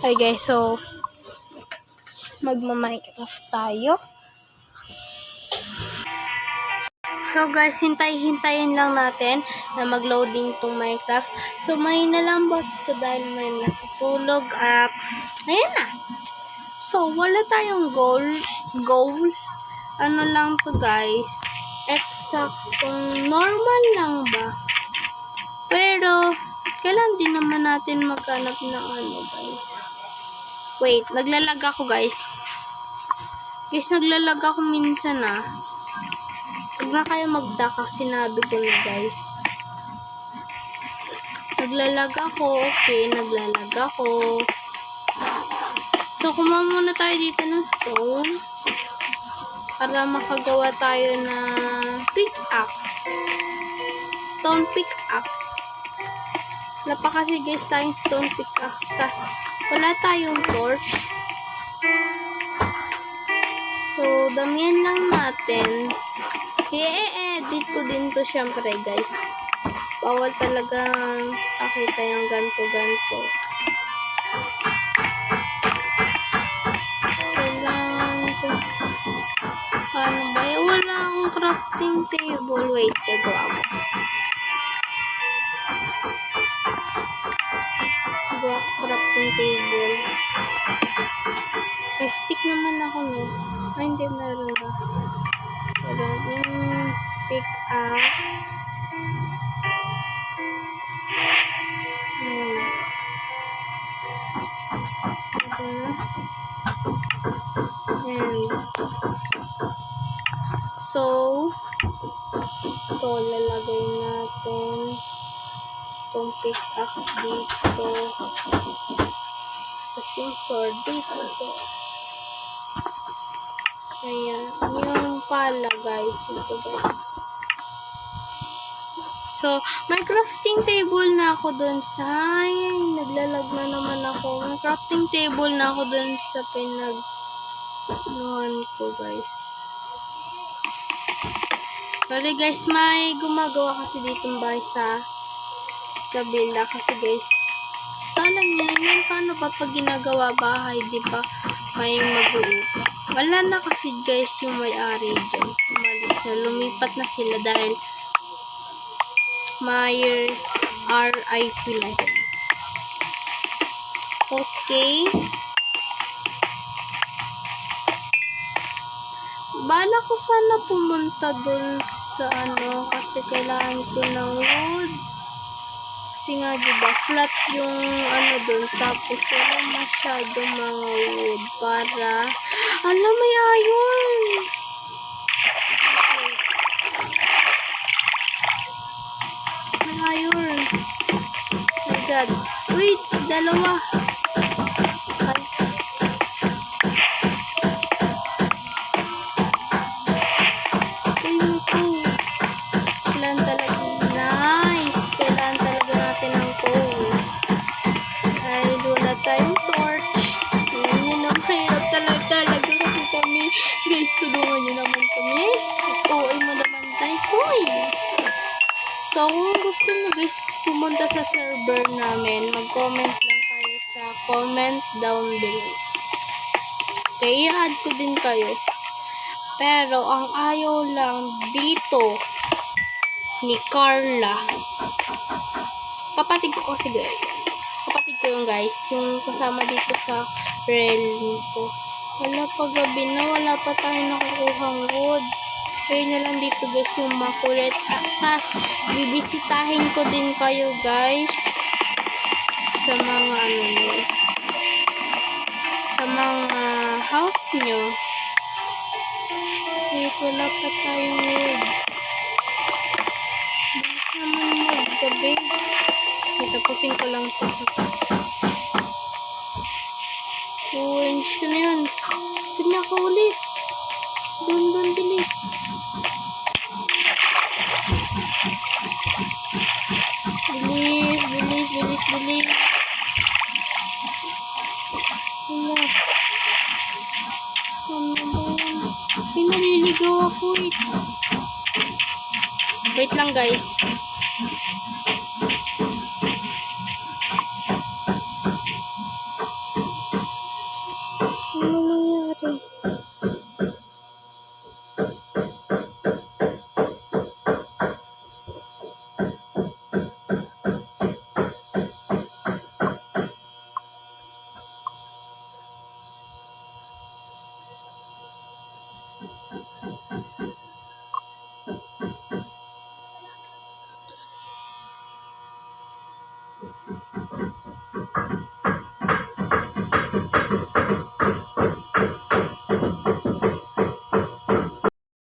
Hi guys, so magma-Minecraft tayo. So guys, hintayin lang natin na mag-loading tong Minecraft. So may nalang boses ko dahil may natutulog at ayan na. So wala tayong goal. Ano lang to guys, eksaktong normal lang ba? Pero kailan din naman natin maghanap ng ano guys. Wait, naglalag ako guys. Guys, naglalag ako minsan ah. Huwag na kayo magdaka, sinabi ko na guys. Naglalag ako, okay, naglalag ako. So, kumuha muna tayo dito ng stone. Para makagawa tayo ng pickaxe. Stone pickaxe. Wala pa kasi guys tayong stone pickaxe. Tas, wala tayong torch. So, damihan lang natin. I-edit ko din to syempre guys. Bawal talagang pakita yung ganto-ganto. Kailangan ko. Paano ba? Wala akong crafting table. Wait, gagawa ko. Gagawa ko crafting table. May stick naman ako no. Ay, hindi meron ba? Wala yung pickaxe. And so ito lalagay natin itong pickaxe dito, tapos yung sword dito. Ayan, yung pala guys, ito guys. So, may crafting table na ako dun sa, ayan, naglalag na naman ako. May crafting table na ako dun sa pinag-nuhan ko guys. Sorry guys, may gumagawa kasi ditong bahay sa kabila kasi guys. Basta alam nyo yun, paano ba pag ginagawa bahay, di ba? May mag-uupa. Wala na kasi guys yung may-ari dyan. Umalis na, lumipat na sila dahil may RIP na yun. Okay. Bala ko sana pumunta dun sa ano kasi kailangan ko ng wood. Kasi nga diba flat yung ano dun, tapos wala masyadong mga wood para alam may iron. May iron. Oh my god. Wait, dalawa. Guys, tulungan nyo naman kami. Oo, ay malamantay ko eh. So, kung gusto nyo guys pumunta sa server namin, mag-comment lang kayo sa comment down below. Okay, i-add ko din kayo. Pero, ang ayaw lang dito ni Carla. Kapatid ko kasi guys. Kapatid ko yung guys. Yung kasama dito sa realm ko. Wala pa gabi na, wala pa tayo nakukuhang wood. Kaya na lang dito guys yung makulit. Tapos, bibisitahin ko din kayo guys sa mga ano nyo. Sa mga house nyo. Wait, wala pa tayong wood. Bilis naman maggabi. Tapusin ko lang ito. OMG, na yun? Saan na ako ulit? Doon, bilis. Bilis. Wala. Ano ba yan? Pinaliligaw ako eh. Wait lang guys.